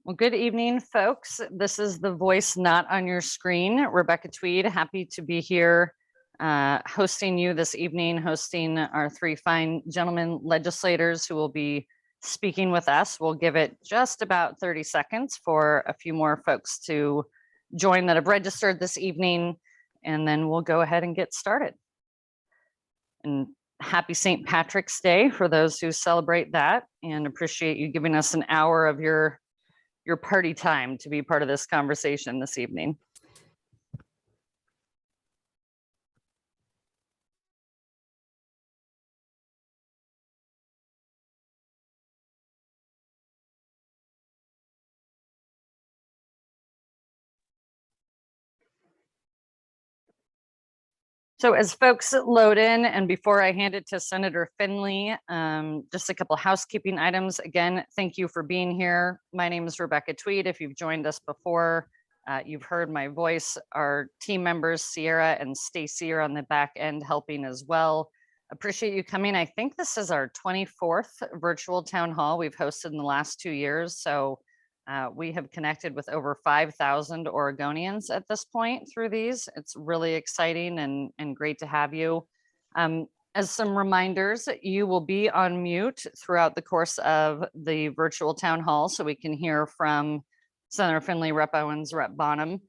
Well, good evening, folks. This is the voice not on your screen, Rebecca Tweed. Happy to be here hosting you this evening, hosting our three fine gentlemen legislators who will be speaking with us. We'll give it just about 30 seconds for a few more folks to join that have registered this evening, and then we'll go ahead and get started. And happy St. Patrick's Day for those who celebrate that, and appreciate you giving us an hour of your party time to be part of this conversation this evening. So as folks load in, and before I hand it to Senator Findley, just a couple housekeeping items. Again, thank you for being here. My name is Rebecca Tweed. If you've joined us before, you've heard my voice. Our team members, Sierra and Stacy, are on the back end helping as well. Appreciate you coming. I think this is our 24th virtual town hall we've hosted in the last 2 years. So we have connected with over 5,000 Oregonians at this point through these. It's really exciting and great to have you. As some reminders, you will be on mute throughout the course of the virtual town hall so we can hear from Senator Findley, Rep. Owens, Rep. Bonham.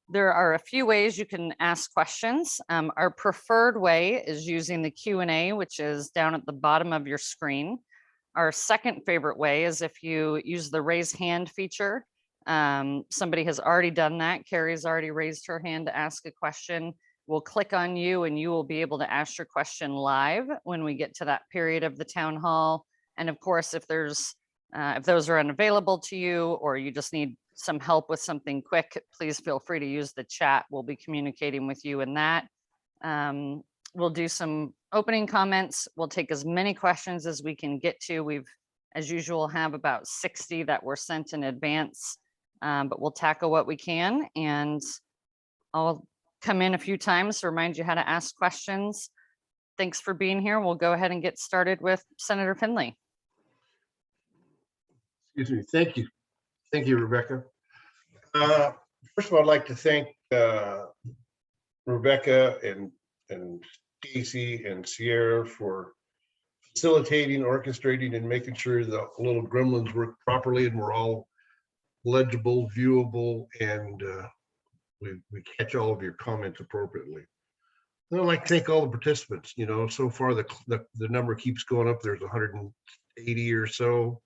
There are a few ways you can ask questions. Our preferred way is using the Q&A, which is down at the bottom of your screen. Our second favorite way is if you use the raise hand feature. Somebody has already done that. Carrie's already raised her hand to ask a question. We'll click on you and you will be able to ask your question live when we get to that period of the town hall. And of course, if those are unavailable to you or you just need some help with something quick, please feel free to use the chat. We'll be communicating with you in that. We'll do some opening comments. We'll take as many questions as we can get to. We've, as usual, have about 60 that were sent in advance, but we'll tackle what we can. And I'll come in a few times to remind you how to ask questions. Thanks for being here. We'll go ahead and get started with Senator Findley. Excuse me. Thank you. Thank you, Rebecca. First of all, I'd like to thank Rebecca and Stacy and Sierra for facilitating, orchestrating, and making sure the little gremlins work properly and we're all legible, viewable, and we catch all of your comments appropriately. I'd like to thank all the participants. You know, so far the number keeps going up. There's 180 or so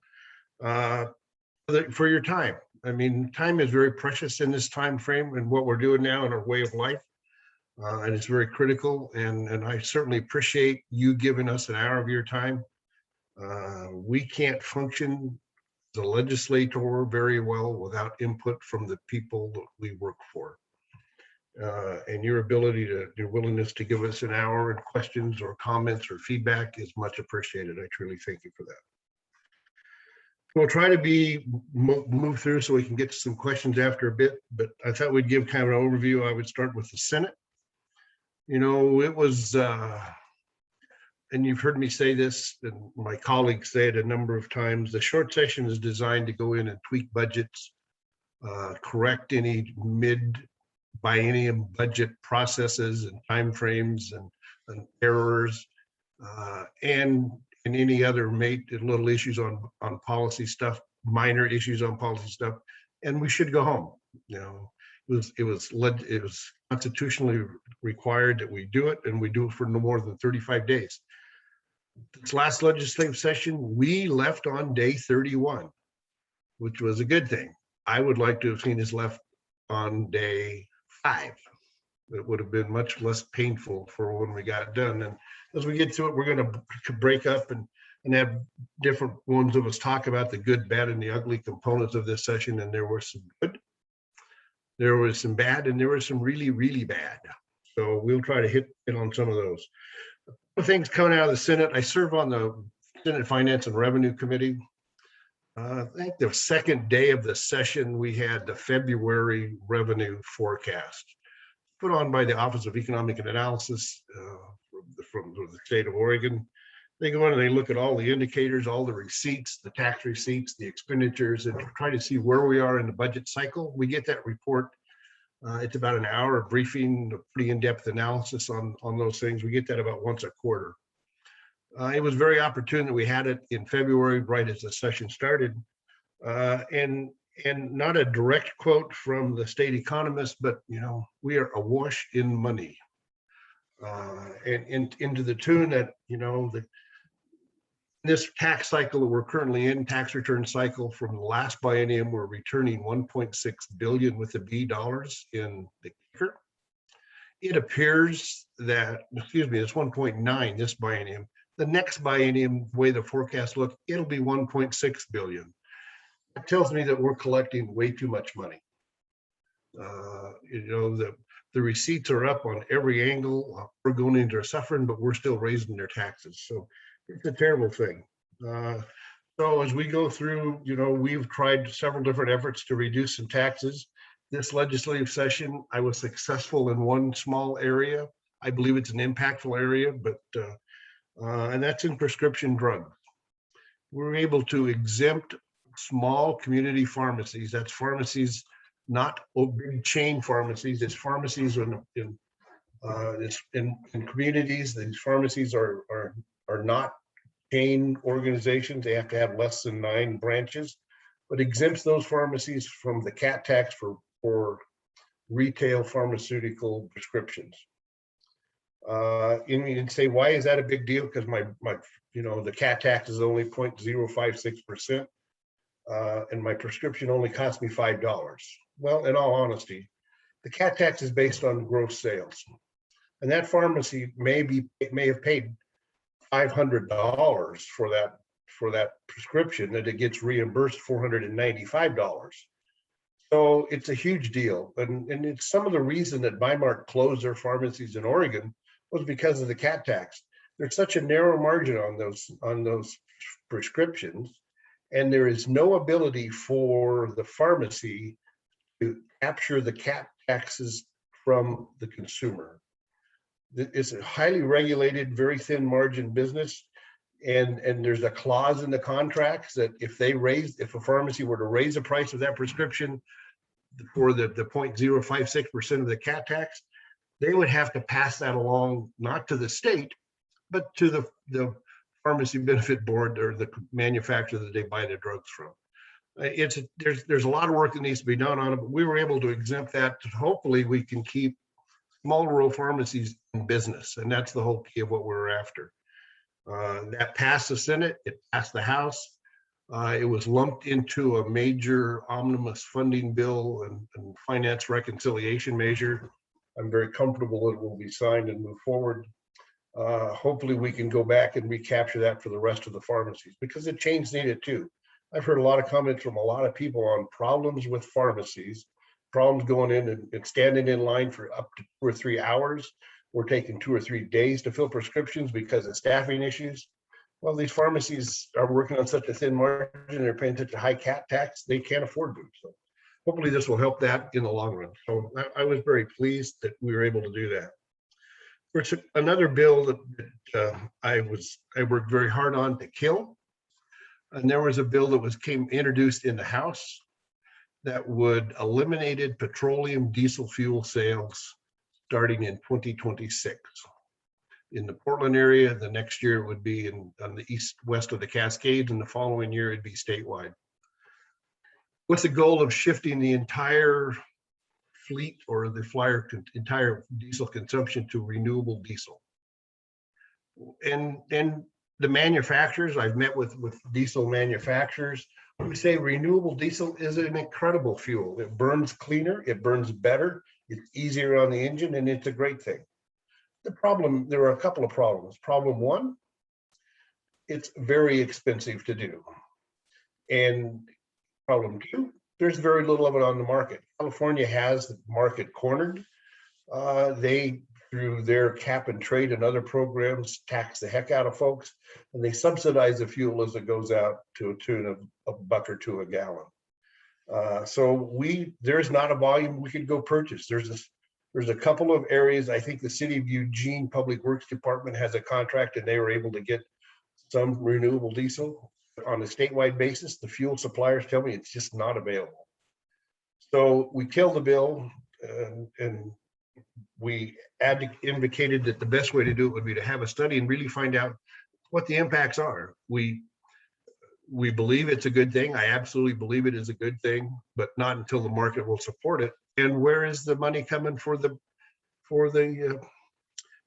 for your time. I mean, time is very precious in this time frame and what we're doing now in our way of life. And it's very critical, and I certainly appreciate you giving us an hour of your time. We can't function as a legislator very well without input from the people that we work for. And your willingness to give us an hour and questions or comments or feedback is much appreciated. I truly thank you for that. We'll try to move through so we can get to some questions after a bit, but I thought we'd give kind of an overview. I would start with the Senate. You know, it was, and you've heard me say this, and my colleagues say it a number of times, the short session is designed to go in and tweak budgets, correct any mid-biennium budget processes and timeframes and errors, and any other little issues on policy stuff, minor issues on policy stuff, and we should go home. You know, it was constitutionally required that we do it, and we do it for no more than 35 days. This last legislative session, we left on day 31, which was a good thing. I would like to have seen us left on day 5. It would have been much less painful for when we got done. And as we get to it, we're going to break up and have different ones of us talk about the good, bad, and the ugly components of this session. And there were some good, there was some bad, and there was some really, really bad. So we'll try to hit on some of those. Things coming out of the Senate. I serve on the Senate Finance and Revenue Committee. I think the second day of the session, we had the February revenue forecast put on by the Office of Economic Analysis from the state of Oregon. They go in and they look at all the indicators, all the receipts, the tax receipts, the expenditures, and try to see where we are in the budget cycle. We get that report. It's about an hour of briefing, a pretty in-depth analysis on those things. We get that about once a quarter. It was very opportune that we had it in February, right as the session started. And not a direct quote from the state economist, but we are awash in money. And into the tune that, this tax cycle that we're currently in, tax return cycle from the last biennium, we're returning 1.6 billion with the B dollars in the kicker. It appears that, it's 1.9 this biennium. The next biennium, the way the forecasts look, it'll be 1.6 billion. It tells me that we're collecting way too much money. The receipts are up on every angle. We're going into a suffering, but we're still raising their taxes. So it's a terrible thing. So as we go through, we've tried several different efforts to reduce some taxes. This legislative session, I was successful in one small area. I believe it's an impactful area, but and that's in prescription drugs. We're able to exempt small community pharmacies. That's pharmacies, not big chain pharmacies. It's pharmacies in communities. These pharmacies are not chain organizations. They have to have less than 9 branches, but exempts those pharmacies from the cat tax for retail pharmaceutical prescriptions. And you can say, why is that a big deal? Because the cat tax is only 0.056%, and my prescription only cost me $5. Well, in all honesty, the cat tax is based on gross sales, and that pharmacy may have paid $500 for that prescription, that it gets reimbursed $495. So it's a huge deal, and it's some of the reason that Weimar closed their pharmacies in Oregon was because of the cat tax. There's such a narrow margin on those prescriptions, and there is no ability for the pharmacy to capture the cat taxes from the consumer. It's a highly regulated, very thin margin business, and there's a clause in the contracts that if a pharmacy were to raise the price of that prescription for the 0.056% of the cat tax, they would have to pass that along, not to the state, but to the pharmacy benefit board or the manufacturer that they buy the drugs from. There's a lot of work that needs to be done on it, but we were able to exempt that. Hopefully we can keep small rural pharmacies in business, and that's the whole key of what we're after. That passed the Senate, it passed the House. It was lumped into a major omnibus funding bill and finance reconciliation measure. I'm very comfortable it will be signed and move forward. Hopefully we can go back and recapture that for the rest of the pharmacies, because the chains need it too. I've heard a lot of comments from a lot of people on problems with pharmacies, problems going in and standing in line for up to 2 or 3 hours, or taking 2 or 3 days to fill prescriptions because of staffing issues. Well, these pharmacies are working on such a thin margin, they're paying such a high cat tax, they can't afford to. So hopefully this will help that in the long run. So I was very pleased that we were able to do that. There's another bill that I worked very hard on to kill. And there was a bill that came introduced in the House that would eliminated petroleum diesel fuel sales starting in 2026. In the Portland area, the next year it would be on the west of the Cascades, and the following year it'd be statewide. With the goal of shifting the entire fleet or the entire diesel consumption to renewable diesel. And the manufacturers, I've met with diesel manufacturers who say renewable diesel is an incredible fuel. It burns cleaner, it burns better, it's easier on the engine, and it's a great thing. There are a couple of problems. Problem one, it's very expensive to do. And problem two, there's very little of it on the market. California has the market cornered. They, through their cap and trade and other programs, tax the heck out of folks, and they subsidize the fuel as it goes out to a tune of $1 or $2 a gallon. So there's not a volume we could go purchase. There's a couple of areas. I think the City of Eugene Public Works Department has a contract, and they were able to get some renewable diesel. On a statewide basis, the fuel suppliers tell me it's just not available. So we killed the bill, and we indicated that the best way to do it would be to have a study and really find out what the impacts are. We believe it's a good thing. I absolutely believe it is a good thing, but not until the market will support it. And where is the money coming for the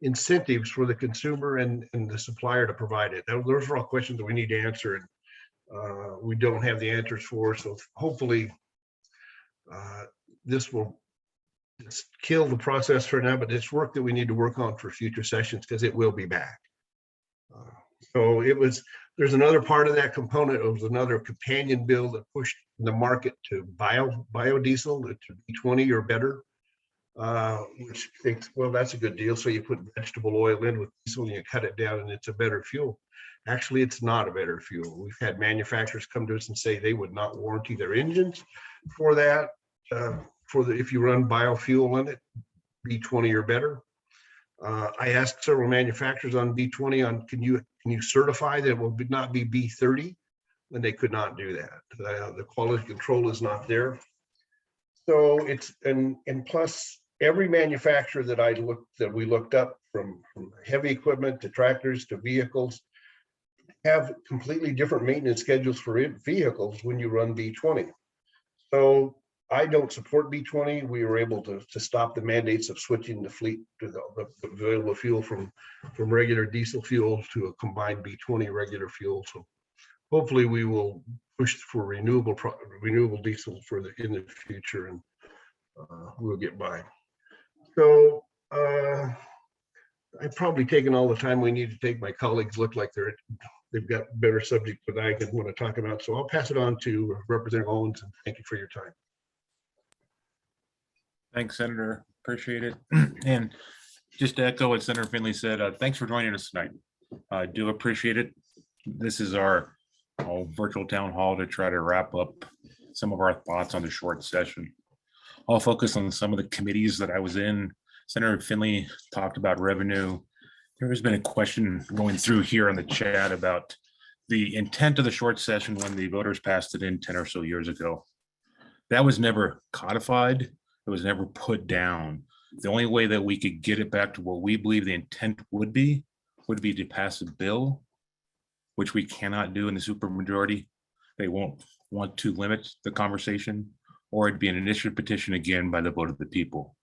incentives for the consumer and the supplier to provide it? Those are all questions that we need to answer, and we don't have the answers for. So hopefully this will kill the process for now, but it's work that we need to work on for future sessions because it will be back. So there's another part of that component. It was another companion bill that pushed the market to biodiesel to B20 or better, which thinks, well, that's a good deal. So you put vegetable oil in with diesel and you cut it down and it's a better fuel. Actually, it's not a better fuel. We've had manufacturers come to us and say they would not warranty their engines for that. If you run biofuel in it, B20 or better. I asked several manufacturers on B20 on can you certify that it will not be B30, and they could not do that. The quality control is not there. So it's and plus every manufacturer that we looked up, from heavy equipment to tractors to vehicles, have completely different maintenance schedules for vehicles when you run B20. So I don't support B20. We were able to stop the mandates of switching the fleet to the available fuel from regular diesel fuel to a combined B20 regular fuel. So hopefully we will push for renewable diesel in the future, and we'll get by. So I've probably taken all the time we need to take. My colleagues look like they've got better subjects that I could want to talk about. So I'll pass it on to Representative Owens, and thank you for your time. Thanks, Senator. Appreciate it. And just to echo what Senator Findley said, thanks for joining us tonight. I do appreciate it. This is our virtual town hall to try to wrap up some of our thoughts on the short session. I'll focus on some of the committees that I was in. Senator Findley talked about revenue. There has been a question going through here in the chat about the intent of the short session when the voters passed it in 10 or so years ago. That was never codified. It was never put down. The only way that we could get it back to what we believe the intent would be to pass a bill, which we cannot do in the supermajority. They won't want to limit the conversation, or it'd be an initiative petition again by the vote of the people.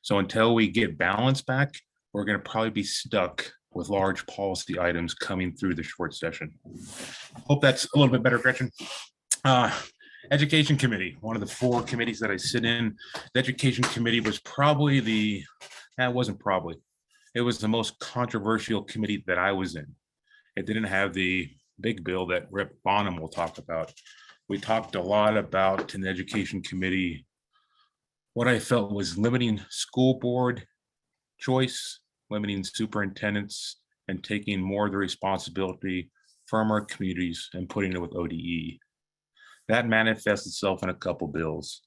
So until we get balance back, we're going to probably be stuck with large policy items coming through the short session. Hope that's a little bit better, Gretchen. Education Committee, one of the 4 committees that I sit in. The Education Committee was probably it was the most controversial committee that I was in. It didn't have the big bill that Rep. Bonham will talk about. We talked a lot about in the Education Committee what I felt was limiting school board choice, limiting superintendents, and taking more of the responsibility from our communities and putting it with ODE. That manifests itself in a couple bills.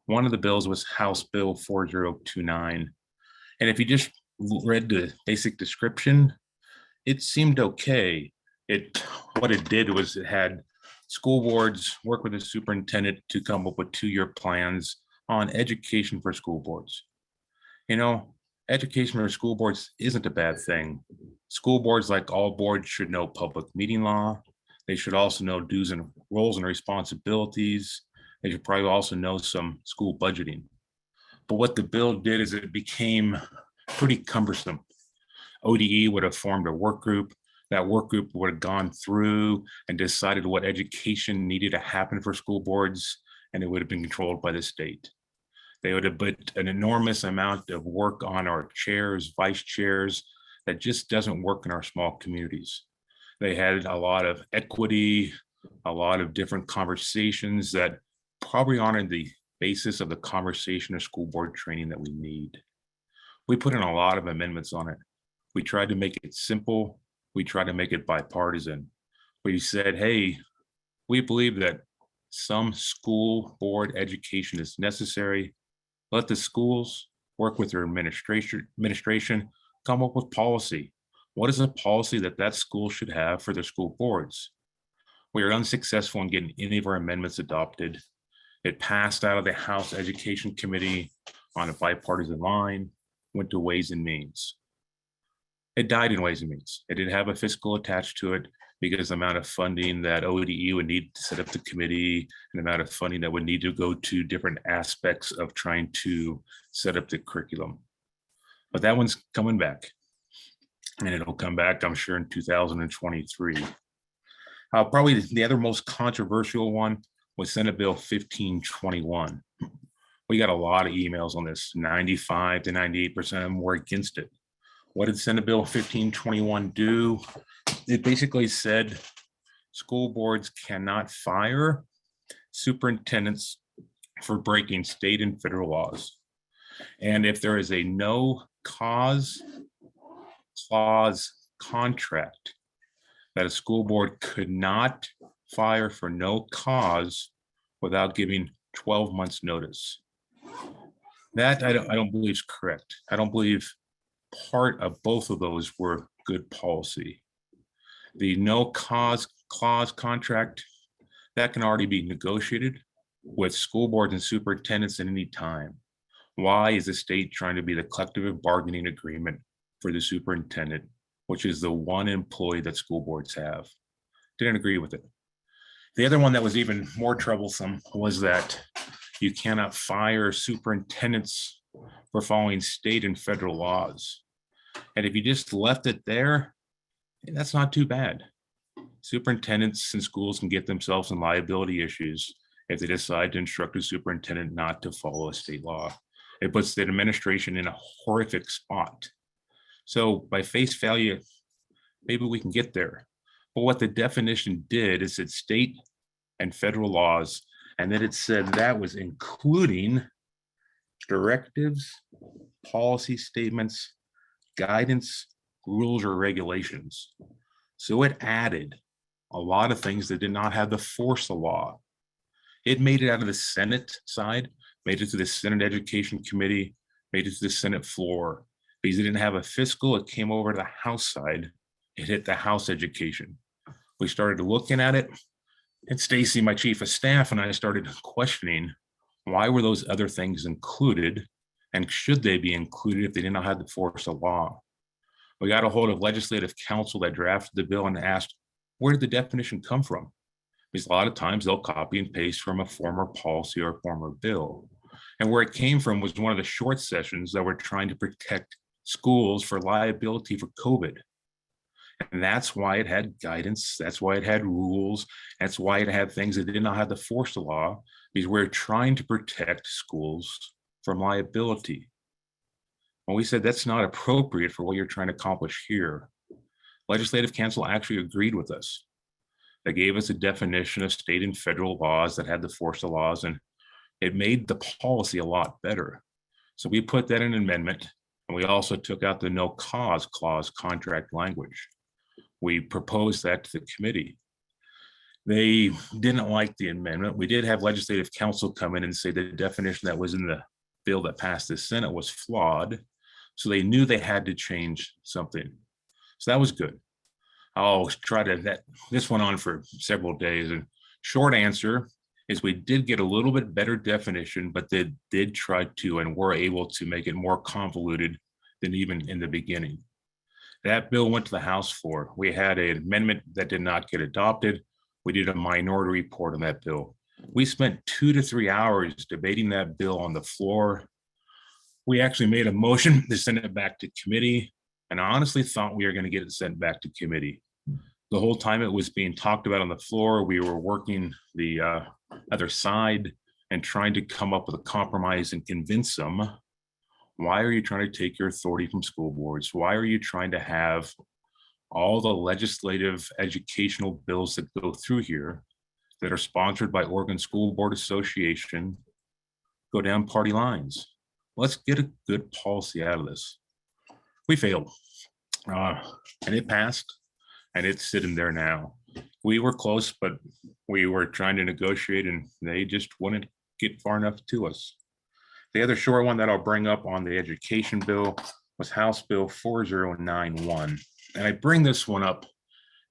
One of the bills was House Bill 4029. And if you just read the basic description, it seemed okay. What it did was it had school boards work with the superintendent to come up with 2-year plans on education for school boards. You know, education for school boards isn't a bad thing. School boards, like all boards, should know public meeting law. They should also know dues and roles and responsibilities. They should probably also know some school budgeting. But what the bill did is it became pretty cumbersome. ODE would have formed a work group. That work group would have gone through and decided what education needed to happen for school boards, and it would have been controlled by the state. They would have put an enormous amount of work on our chairs, vice chairs, that just doesn't work in our small communities. They had a lot of equity, a lot of different conversations that probably aren't the basis of the conversation or school board training that we need. We put in a lot of amendments on it. We tried to make it simple. We tried to make it bipartisan. We said, hey, we believe that some school board education is necessary. Let the schools work with their administration, come up with policy. What is a policy that that school should have for their school boards? We are unsuccessful in getting any of our amendments adopted. It passed out of the House Education Committee on a bipartisan line, went to Ways and Means. It died in Ways and Means. It didn't have a fiscal attached to it because the amount of funding that ODE would need to set up the committee and the amount of funding that would need to go to different aspects of trying to set up the curriculum. But that one's coming back. And it'll come back, I'm sure, in 2023. Probably the other most controversial one was Senate Bill 1521. We got a lot of emails on this. 95 to 98% of them were against it. What did Senate Bill 1521 do? It basically said school boards cannot fire superintendents for breaking state and federal laws. And if there is a no cause clause contract that a school board could not fire for no cause without giving 12 months notice. That I don't believe is correct. I don't believe part of both of those were good policy. The no cause clause contract, that can already be negotiated with school boards and superintendents at any time. Why is the state trying to be the collective bargaining agreement for the superintendent, which is the one employee that school boards have? Didn't agree with it. The other one that was even more troublesome was that you cannot fire superintendents for following state and federal laws. And if you just left it there, that's not too bad. Superintendents and schools can get themselves in liability issues if they decide to instruct a superintendent not to follow a state law. It puts the administration in a horrific spot. So by face value, maybe we can get there. But what the definition did is it state and federal laws, and then it said that was including directives, policy statements, guidance, rules, or regulations. So it added a lot of things that did not have the force of law. It made it out of the Senate side, made it to the Senate Education Committee, made it to the Senate floor. Because it didn't have a fiscal, it came over to the House side. It hit the House Education. We started looking at it, and Stacy, my chief of staff, and I started questioning why were those other things included, and should they be included if they did not have the force of law? We got a hold of legislative counsel that drafted the bill and asked, where did the definition come from? Because a lot of times they'll copy and paste from a former policy or a former bill. And where it came from was one of the short sessions that were trying to protect schools for liability for COVID. And that's why it had guidance. That's why it had rules. That's why it had things that did not have the force of law, because we're trying to protect schools from liability. When we said that's not appropriate for what you're trying to accomplish here, legislative council actually agreed with us. They gave us a definition of state and federal laws that had the force of laws, and it made the policy a lot better. So we put that in an amendment, and we also took out the no cause clause contract language. We proposed that to the committee. They didn't like the amendment. We did have legislative counsel come in and say the definition that was in the bill that passed the Senate was flawed. So they knew they had to change something. So that was good. I'll try to, this went on for several days, and short answer is we did get a little bit better definition, but they did try to and were able to make it more convoluted than even in the beginning. That bill went to the House floor. We had an amendment that did not get adopted. We did a minority report on that bill. We spent 2 to 3 hours debating that bill on the floor. We actually made a motion to send it back to committee, and I honestly thought we were going to get it sent back to committee. The whole time it was being talked about on the floor, we were working the other side and trying to come up with a compromise and convince them, why are you trying to take your authority from school boards? Why are you trying to have all the legislative educational bills that go through here that are sponsored by Oregon School Board Association go down party lines? Let's get a good policy out of this. We failed, and it passed, and it's sitting there now. We were close, but we were trying to negotiate, and they just wouldn't get far enough to us. The other short one that I'll bring up on the education bill was House Bill 4091. And I bring this one up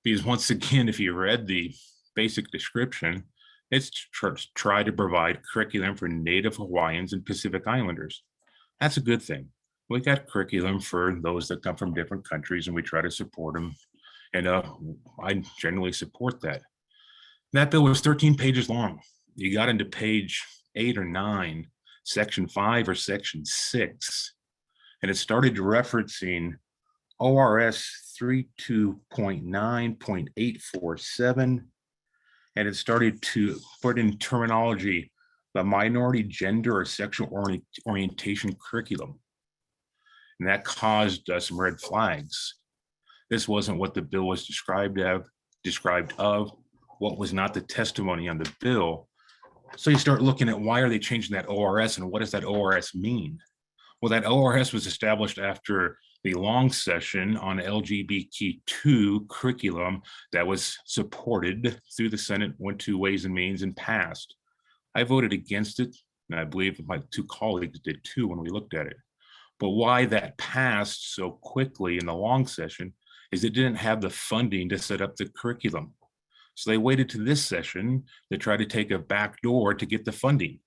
because once again, if you read the basic description, it's try to provide curriculum for Native Hawaiians and Pacific Islanders. That's a good thing. We got curriculum for those that come from different countries, and we try to support them. And I generally support that. That bill was 13 pages long. You got into page 8 or 9, section 5 or section 6, and it started referencing ORS 32.9.847, and it started to put in terminology, the minority gender or sexual orientation curriculum. And that caused some red flags. This wasn't what the bill was described of, what was not the testimony on the bill. So you start looking at why are they changing that ORS and what does that ORS mean? Well, that ORS was established after the long session on LGBTQ curriculum that was supported through the Senate, went to Ways and Means and passed. I voted against it, and I believe my 2 colleagues did too when we looked at it. But why that passed so quickly in the long session is it didn't have the funding to set up the curriculum. So they waited to this session to try to take a back door to get the funding.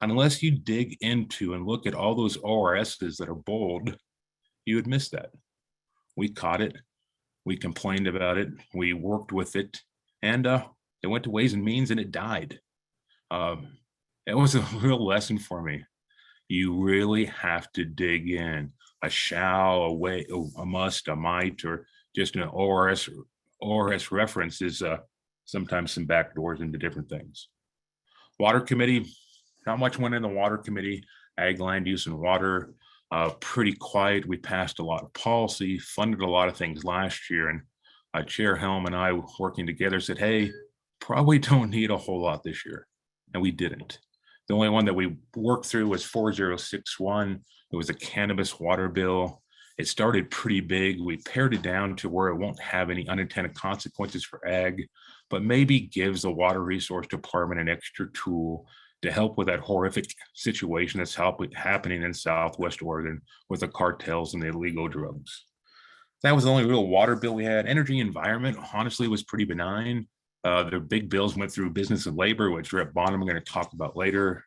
Unless you dig into and look at all those ORSs that are bold, you would miss that. We caught it, we complained about it, we worked with it, and it went to Ways and Means and it died. It was a real lesson for me. You really have to dig in. A shall, a way, a must, a might, or just an ORS reference is sometimes some back doors into different things. Water Committee, not much went in the Water Committee. Ag, Land Use, and Water, pretty quiet. We passed a lot of policy, funded a lot of things last year, and Chair Helm and I working together said, hey, probably don't need a whole lot this year, and we didn't. The only one that we worked through was 4061. It was a cannabis water bill. It started pretty big. We pared it down to where it won't have any unintended consequences for ag, but maybe gives the Water Resource Department an extra tool to help with that horrific situation that's happening in Southwest Oregon with the cartels and the illegal drugs. That was the only real water bill we had. Energy environment, honestly, was pretty benign. The big bills went through business and labor, which Rep. Bonham we're going to talk about later.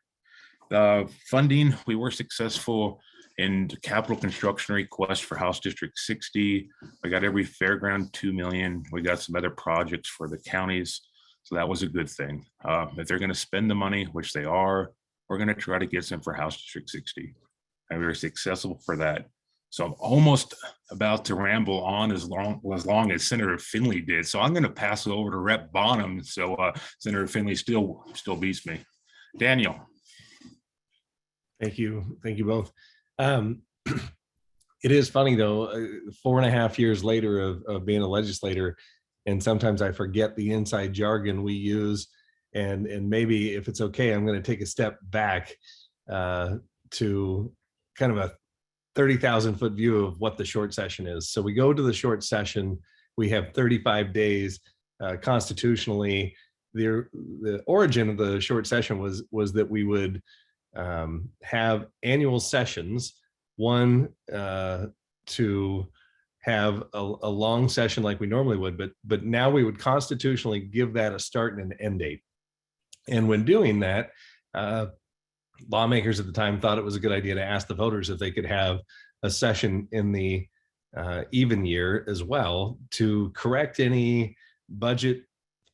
Funding, we were successful in the capital construction request for House District 60. We got every fairground 2 million. We got some other projects for the counties. So that was a good thing. If they're going to spend the money, which they are, we're going to try to get some for House District 60. And we were successful for that. So I'm almost about to ramble on as long as Senator Findley did. So I'm going to pass it over to Rep. Bonham. So Senator Findley still beats me. Daniel. Thank you both. It is funny though, 4.5 years later of being a legislator, and sometimes I forget the inside jargon we use, and maybe if it's okay, I'm going to take a step back to kind of a 30,000 foot view of what the short session is. So we go to the short session, we have 35 days constitutionally. The origin of the short session was that we would have annual sessions, one to have a long session like we normally would, but now we would constitutionally give that a start and an end date. And when doing that, lawmakers at the time thought it was a good idea to ask the voters if they could have a session in the even year as well to correct any budget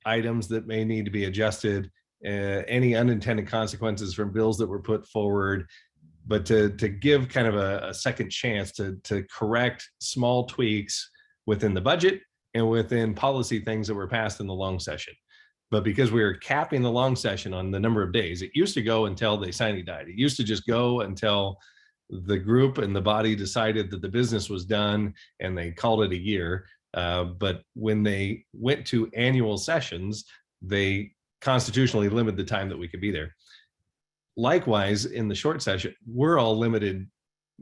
items that may need to be adjusted, any unintended consequences from bills that were put forward, but to give kind of a second chance to correct small tweaks within the budget and within policy things that were passed in the long session. But because we were capping the long session on the number of days, it used to go until they sine died. It used to just go until the group and the body decided that the business was done and they called it a year. But when they went to annual sessions, they constitutionally limited the time that we could be there. Likewise, in the short session, we're all limited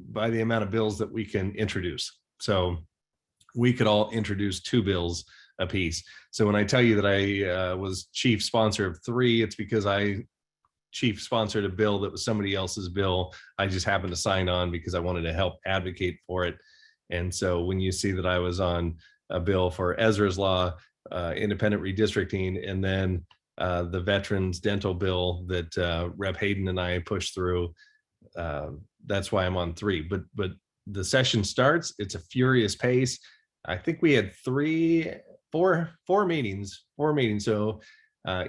by the amount of bills that we can introduce. So we could all introduce 2 bills a piece. So when I tell you that I was chief sponsor of 3, it's because I chief sponsored a bill that was somebody else's bill. I just happened to sign on because I wanted to help advocate for it. And so when you see that I was on a bill for Ezra's Law, independent redistricting, and then the veterans dental bill that Rep Hayden and I pushed through, that's why I'm on 3. But the session starts, it's a furious pace. I think we had four meetings. So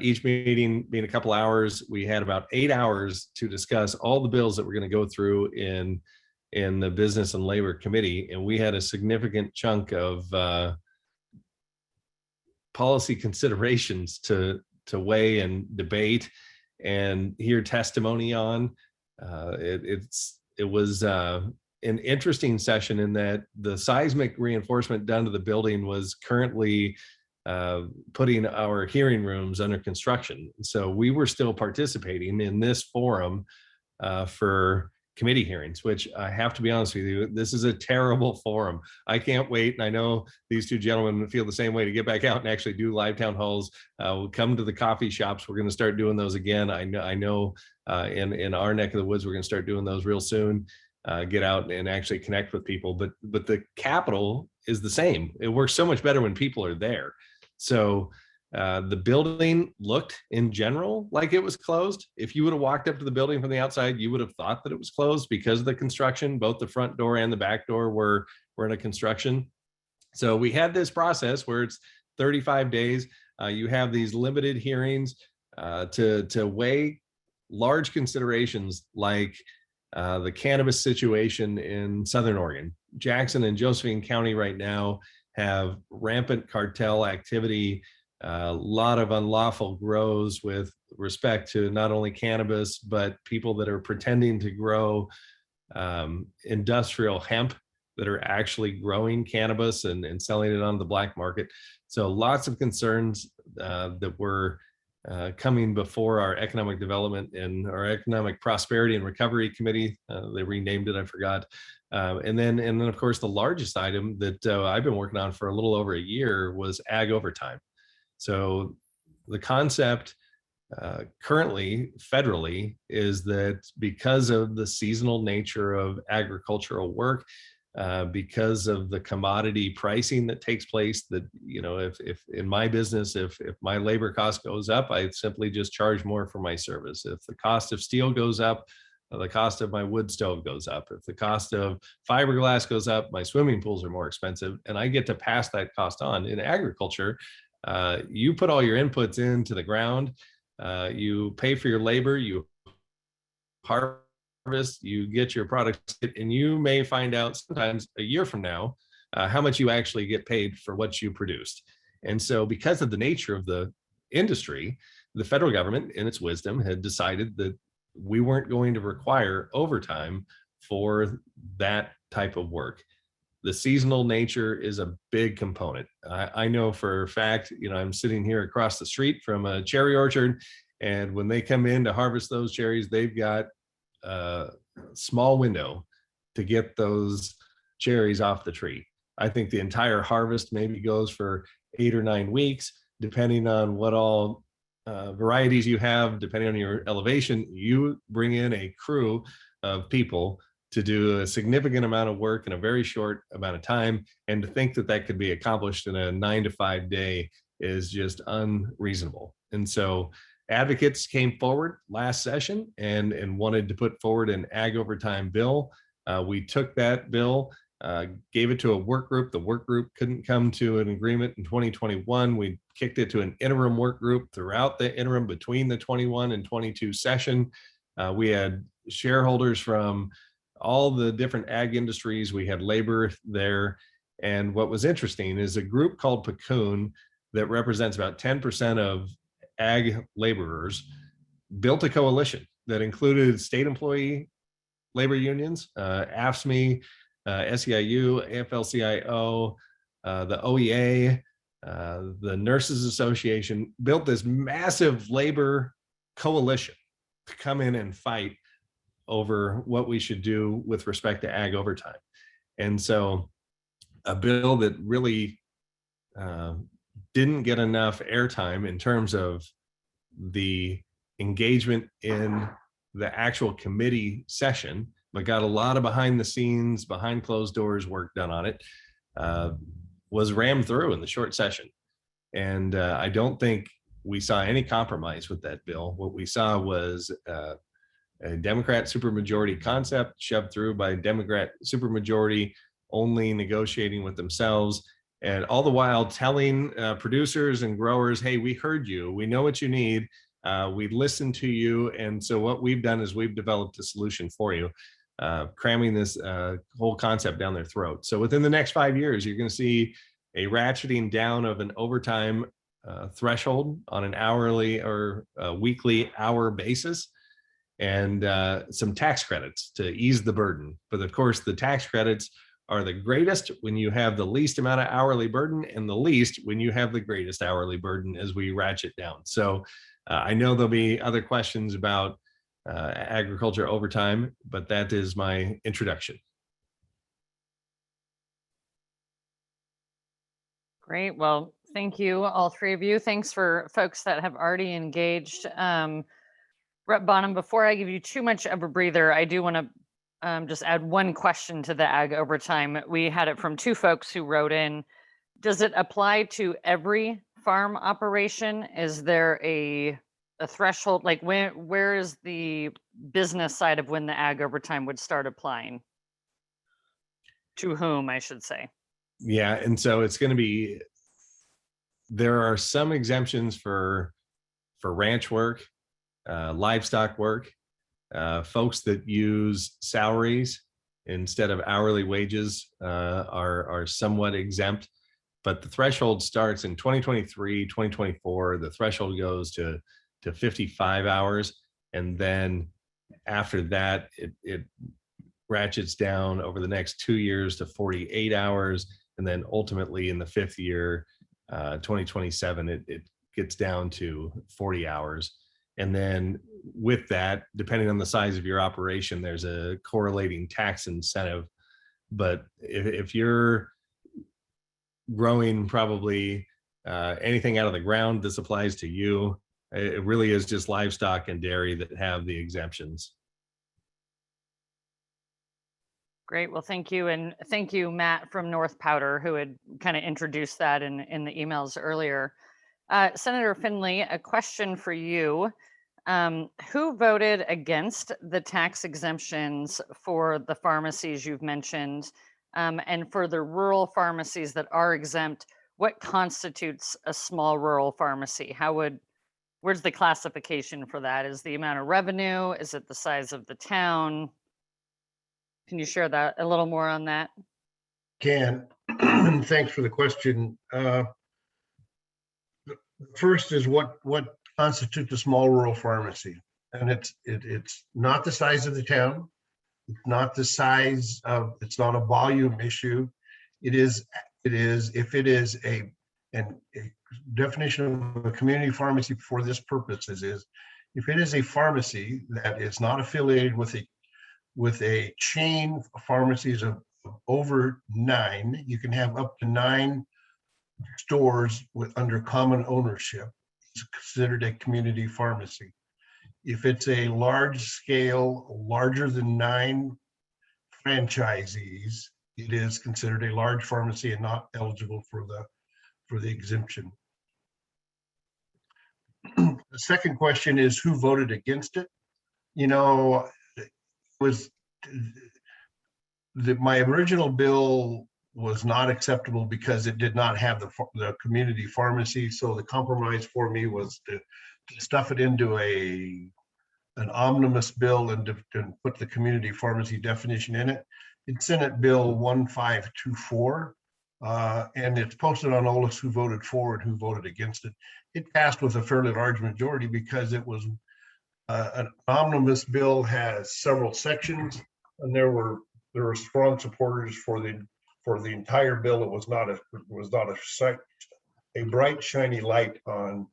each meeting being a couple hours, we had about 8 hours to discuss all the bills that we're going to go through in the Business and Labor Committee. And we had a significant chunk of policy considerations to weigh and debate and hear testimony on. It was an interesting session in that the seismic reinforcement done to the building was currently putting our hearing rooms under construction. So we were still participating in this forum for committee hearings, which I have to be honest with you, this is a terrible forum. I can't wait. And I know these two gentlemen feel the same way, to get back out and actually do live town halls. We'll come to the coffee shops. We're going to start doing those again. I know in our neck of the woods, we're going to start doing those real soon. Get out and actually connect with people. But the Capitol is the same. It works so much better when people are there. So the building looked in general like it was closed. If you would have walked up to the building from the outside, you would have thought that it was closed because of the construction. Both the front door and the back door were in a construction. So we had this process where it's 35 days. You have these limited hearings to weigh large considerations like the cannabis situation in Southern Oregon. Jackson and Josephine County right now have rampant cartel activity, a lot of unlawful grows with respect to not only cannabis, but people that are pretending to grow industrial hemp that are actually growing cannabis and selling it on the black market. So lots of concerns that were coming before our economic development and our economic prosperity and recovery committee. They renamed it, I forgot. And then of course, the largest item that I've been working on for a little over a year was ag overtime. So the concept currently federally is that because of the seasonal nature of agricultural work, because of the commodity pricing that takes place, that, you know, if in my business, if my labor cost goes up, I simply just charge more for my service. If the cost of steel goes up, the cost of my wood stove goes up. If the cost of fiberglass goes up, my swimming pools are more expensive, and I get to pass that cost on. In agriculture, you put all your inputs into the ground, you pay for your labor, you harvest, you get your products, and you may find out sometimes a year from now how much you actually get paid for what you produced. And so because of the nature of the industry, the federal government in its wisdom had decided that we weren't going to require overtime for that type of work. The seasonal nature is a big component. I know for a fact, you know, I'm sitting here across the street from a cherry orchard, and when they come in to harvest those cherries, they've got a small window to get those cherries off the tree. I think the entire harvest maybe goes for 8 or 9 weeks, depending on what all varieties you have, depending on your elevation. You bring in a crew of people to do a significant amount of work in a very short amount of time. And to think that that could be accomplished in a 9 to 5 day is just unreasonable. And so advocates came forward last session and wanted to put forward an ag overtime bill. We took that bill, gave it to a work group. The work group couldn't come to an agreement in 2021. We kicked it to an interim work group throughout the interim between the 21 and 22 session. We had shareholders from all the different ag industries. We had labor there. And what was interesting is a group called Pacoon that represents about 10% of ag laborers built a coalition that included state employee labor unions, AFSCME, SEIU, AFL-CIO, the OEA, the Nurses Association, built this massive labor coalition to come in and fight over what we should do with respect to ag overtime. And so a bill that really didn't get enough airtime in terms of the engagement in the actual committee session but got a lot of behind the scenes, behind closed doors work done on it, was rammed through in the short session. And I don't think we saw any compromise with that bill. What we saw was a Democrat supermajority concept shoved through by Democrat supermajority, only negotiating with themselves, and all the while telling producers and growers, hey, we heard you, we know what you need, we listened to you, and so what we've done is we've developed a solution for you, cramming this whole concept down their throat. So within the next 5 years, you're going to see a ratcheting down of an overtime threshold on an hourly or weekly hour basis, and some tax credits to ease the burden. But of course, the tax credits are the greatest when you have the least amount of hourly burden, and the least when you have the greatest hourly burden as we ratchet down. So I know there'll be other questions about agriculture overtime, but that is my introduction. Great. Well, thank you, all three of you. Thanks for folks that have already engaged. Rep Bonham, before I give you too much of a breather, I do want to just add one question to the ag overtime. We had it from two folks who wrote in. Does it apply to every farm operation? Is there a threshold? Like where is the business side of when the ag overtime would start applying? To whom, I should say. Yeah, and so it's going to be, there are some exemptions for ranch work, livestock work, folks that use salaries instead of hourly wages are somewhat exempt, but the threshold starts in 2023, 2024. The threshold goes to 55 hours, and then after that, it ratchets down over the next 2 years to 48 hours, and then ultimately in the fifth year, 2027, it gets down to 40 hours. And then with that, depending on the size of your operation, there's a correlating tax incentive. But if you're growing probably anything out of the ground, this applies to you. It really is just livestock and dairy that have the exemptions. Great. Well, thank you. And thank you, Matt from North Powder, who had kind of introduced that in the emails earlier. Senator Findley, a question for you. Who voted against the tax exemptions for the pharmacies you've mentioned? And for the rural pharmacies that are exempt, what constitutes a small rural pharmacy? Where's the classification for that? Is the amount of revenue? Is it the size of the town? Can you share that a little more on that? Can. Thanks for the question. First is what constitutes a small rural pharmacy, and it's not the size of the town. It's not the size of. It's not a volume issue. It is if it is a definition of a community pharmacy for this purpose is if it is a pharmacy that is not affiliated with a chain of pharmacies of over 9, you can have up to 9 stores under common ownership. It's considered a community pharmacy. If it's a large scale, larger than 9 franchisees, it is considered a large pharmacy and not eligible for the exemption. The second question is who voted against it? You know, my original bill was not acceptable because it did not have the community pharmacy. So the compromise for me was to stuff it into an omnibus bill and to put the community pharmacy definition in it. It's Senate Bill 1524, and it's posted on OLS who voted for and who voted against it. It passed with a fairly large majority because it was an omnibus bill has several sections, and there were strong supporters for the entire bill. It was not a bright shiny light on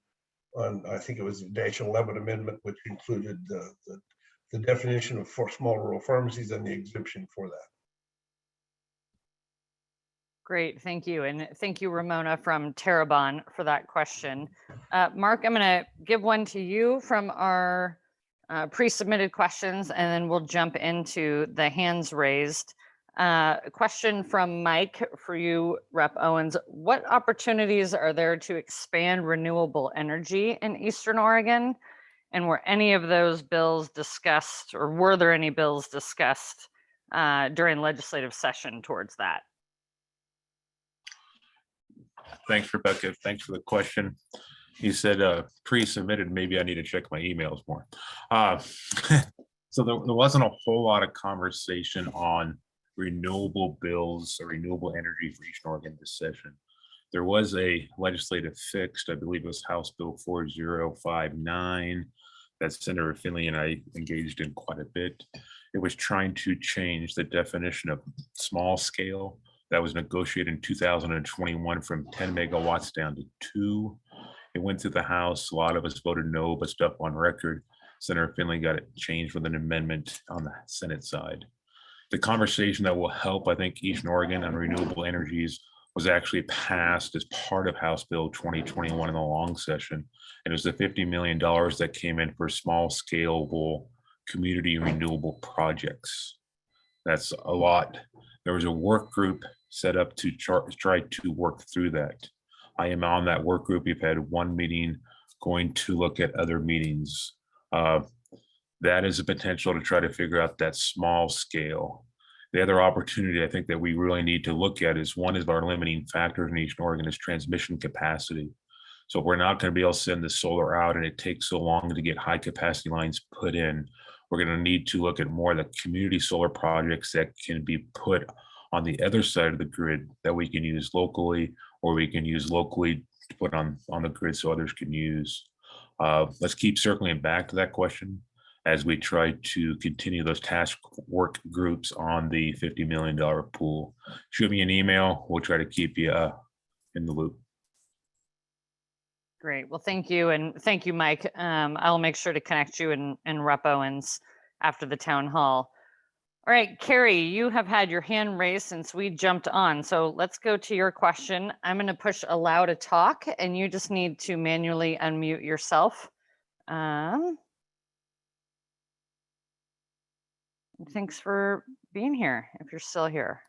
I think it was the -11 amendment, which included the definition of small rural pharmacies and the exemption for that. Great, thank you. And thank you, Ramona from Terrebonne, for that question. Mark, I'm going to give one to you from our pre-submitted questions, and then we'll jump into the hands raised. A question from Mike for you, Rep. Owens. What opportunities are there to expand renewable energy in Eastern Oregon? And were any of those bills discussed, or were there any bills discussed during legislative session towards that? Thanks, Rebecca. Thanks for the question. He said pre-submitted, maybe I need to check my emails more. So there wasn't a whole lot of conversation on renewable bills or renewable energy for Eastern Oregon this session. There was a legislative fix, I believe it was House Bill 4059, that Senator Findley and I engaged in quite a bit. It was trying to change the definition of small scale that was negotiated in 2021 from 10 megawatts down to 2. It went through the House. A lot of us voted no, but stuff on record. Senator Findley got it changed with an amendment on the Senate side. The conversation that will help, I think, Eastern Oregon on renewable energies was actually passed as part of House Bill 2021 in the long session. And it was the $50 million that came in for small scalable community renewable projects. That's a lot. There was a work group set up to try to work through that. I am on that work group. We've had one meeting, going to look at other meetings. That is a potential to try to figure out that small scale. The other opportunity I think that we really need to look at is, one is our limiting factors in Eastern Oregon is transmission capacity. So if we're not going to be able to send the solar out and it takes so long to get high capacity lines put in, we're going to need to look at more of the community solar projects that can be put on the other side of the grid that we can use locally, or we can use locally to put on the grid so others can use. Let's keep circling back to that question as we try to continue those task work groups on the $50 million pool. Shoot me an email. We'll try to keep you in the loop. Great. Well, thank you. And thank you, Mike. I'll make sure to connect you and Rep. Owens after the town hall. All right, Carrie, you have had your hand raised since we jumped on. So let's go to your question. I'm going to push allow to talk, and you just need to manually unmute yourself. Thanks for being here, if you're still here.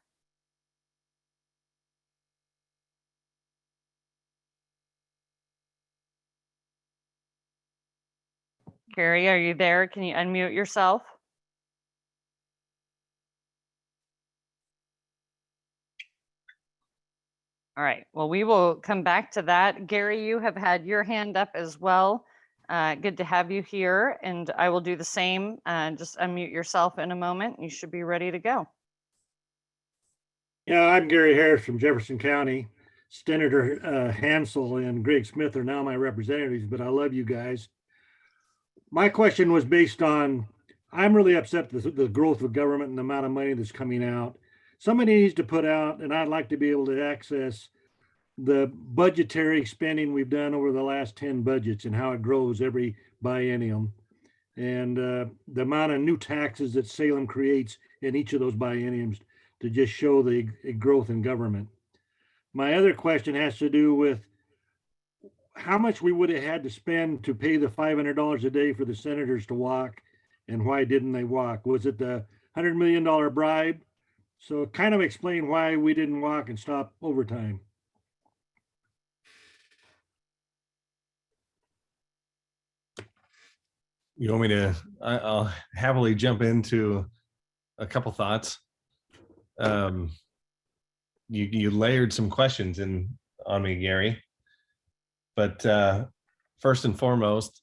Carrie, are you there? Can you unmute yourself? All right, well, we will come back to that. Gary, you have had your hand up as well. Good to have you here, and I will do the same. Just unmute yourself in a moment. You should be ready to go. Yeah, I'm Gary Harris from Jefferson County. Senator Hansel and Greg Smith are now my representatives, but I love you guys. My question was based on, I'm really upset with the growth of government and the amount of money that's coming out. Somebody needs to put out, and I'd like to be able to access the budgetary spending we've done over the last 10 budgets and how it grows every biennium, and the amount of new taxes that Salem creates in each of those bienniums to just show the growth in government. My other question has to do with how much we would have had to spend to pay the $500 a day for the senators to walk, and why didn't they walk? Was it the $100 million bribe? So kind of explain why we didn't walk and stop overtime. You want me to, I'll happily jump into a couple thoughts. You layered some questions in on me, Gary. But first and foremost,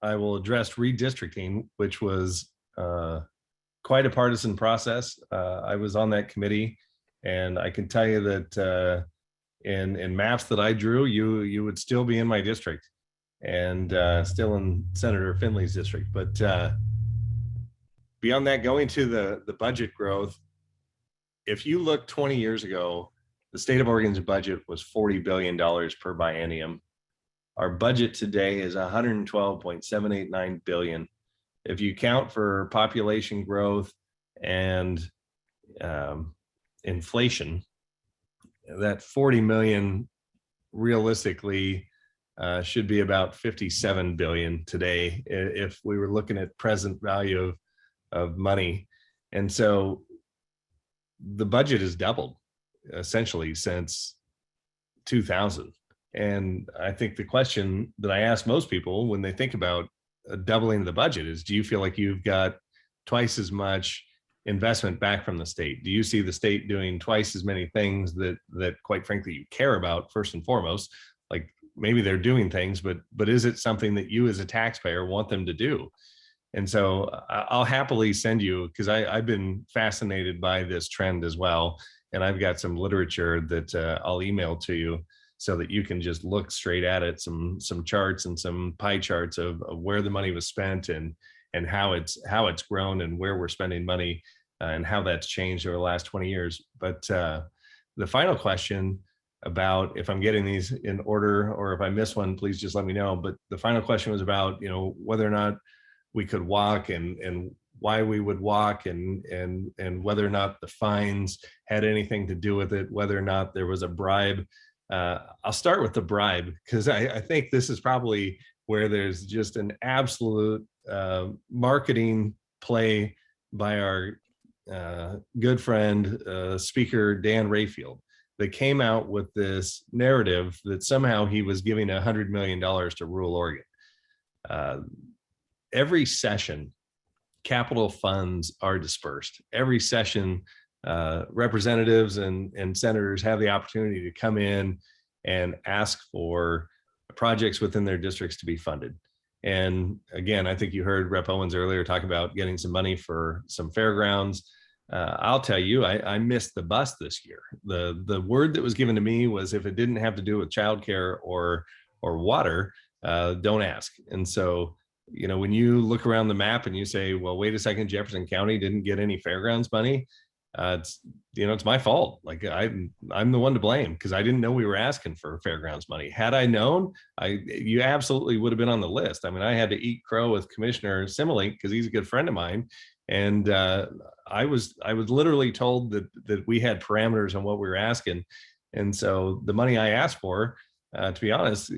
I will address redistricting, which was quite a partisan process. I was on that committee, and I can tell you that in maps that I drew, you would still be in my district, and still in Senator Findley's district. But beyond that, going to the budget growth, if you look 20 years ago, the state of Oregon's budget was $40 billion per biennium. Our budget today is $112.789 billion. If you count for population growth and inflation, that 40 million realistically should be about 57 billion today if we were looking at present value of money. And so the budget has doubled essentially since 2000. And I think the question that I ask most people when they think about doubling the budget is, do you feel like you've got twice as much investment back from the state? Do you see the state doing twice as many things that quite frankly you care about first and foremost? Like maybe they're doing things, but is it something that you as a taxpayer want them to do? And so I'll happily send you, because I've been fascinated by this trend as well. And I've got some literature that I'll email to you so that you can just look straight at it, some charts and some pie charts of where the money was spent and how it's grown and where we're spending money and how that's changed over the last 20 years. But the final question about, if I'm getting these in order or if I miss one, please just let me know. But the final question was about, whether or not we could walk and why we would walk and whether or not the fines had anything to do with it, whether or not there was a bribe. I'll start with the bribe, because I think this is probably where there's just an absolute marketing play by our good friend, Speaker Dan Rayfield. They came out with this narrative that somehow he was giving $100 million to rural Oregon. Every session, capital funds are dispersed. Every session, representatives and senators have the opportunity to come in and ask for projects within their districts to be funded. And again, I think you heard Rep. Owens earlier talk about getting some money for some fairgrounds. I'll tell you, I missed the bus this year. The word that was given to me was, if it didn't have to do with childcare or water, don't ask. And so, when you look around the map and you say, well, wait a second, Jefferson County didn't get any fairgrounds money. It's my fault. Like I'm the one to blame, because I didn't know we were asking for fairgrounds money. Had I known, you absolutely would have been on the list. I mean, I had to eat crow with Commissioner Similink because he's a good friend of mine. And I was literally told that we had parameters on what we were asking. And so the money I asked for, to be honest,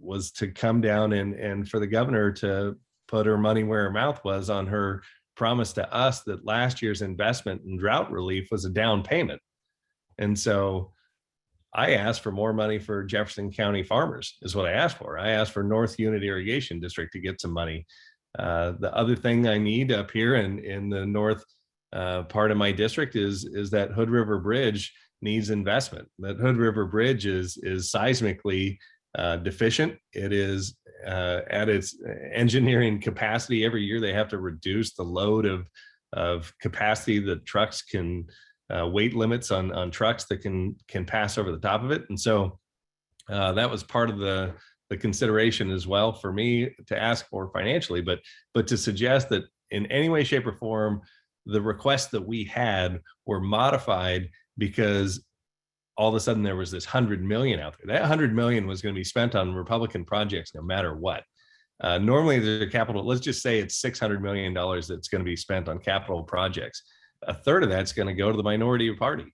was to come down and for the governor to put her money where her mouth was on her promise to us that last year's investment in drought relief was a down payment. And so I asked for more money for Jefferson County farmers is what I asked for. I asked for North Unit Irrigation District to get some money. The other thing I need up here in the north part of my district is that Hood River Bridge needs investment. That Hood River Bridge is seismically deficient. It is at its engineering capacity. Every year they have to reduce the load of capacity that trucks can, weight limits on trucks that can pass over the top of it. And so that was part of the consideration as well for me to ask for financially, but to suggest that in any way, shape, or form, the requests that we had were modified because all of a sudden there was this 100 million out there. That 100 million was going to be spent on Republican projects no matter what. Normally the capital, let's just say it's $600 million that's going to be spent on capital projects. A third of that's going to go to the minority party.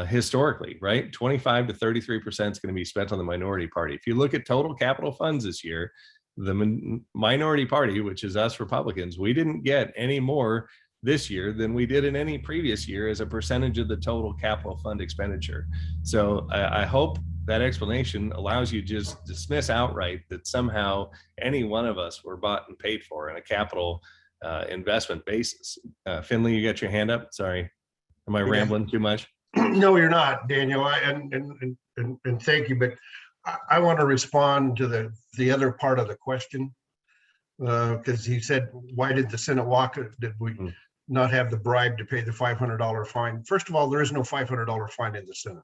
Historically, right? 25 to 33% is going to be spent on the minority party. If you look at total capital funds this year, the minority party, which is us Republicans, we didn't get any more this year than we did in any previous year as a percentage of the total capital fund expenditure. So I hope that explanation allows you to just dismiss outright that somehow any one of us were bought and paid for in a capital investment basis. Findley, you got your hand up? Sorry. Am I rambling too much? No, you're not, Daniel. And thank you. But I want to respond to the other part of the question, because he said, why did the Senate walk? Did we not have the bribe to pay the $500 fine? First of all, there is no $500 fine in the Senate.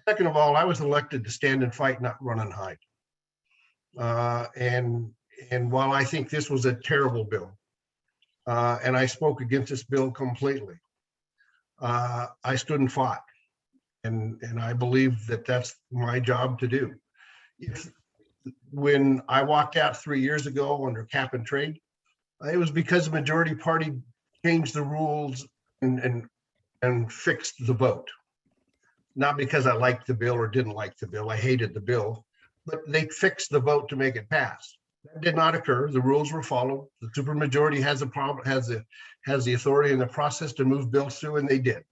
Second of all, I was elected to stand and fight, not run and hide. And while I think this was a terrible bill, and I spoke against this bill completely, I stood and fought, and I believe that that's my job to do. When I walked out 3 years ago under cap and trade, it was because the majority party changed the rules and fixed the vote. Not because I liked the bill or didn't like the bill. I hated the bill. but they fixed the vote to make it pass. That did not occur. The rules were followed. The supermajority has a problem, has the authority and the process to move bills through, and they did.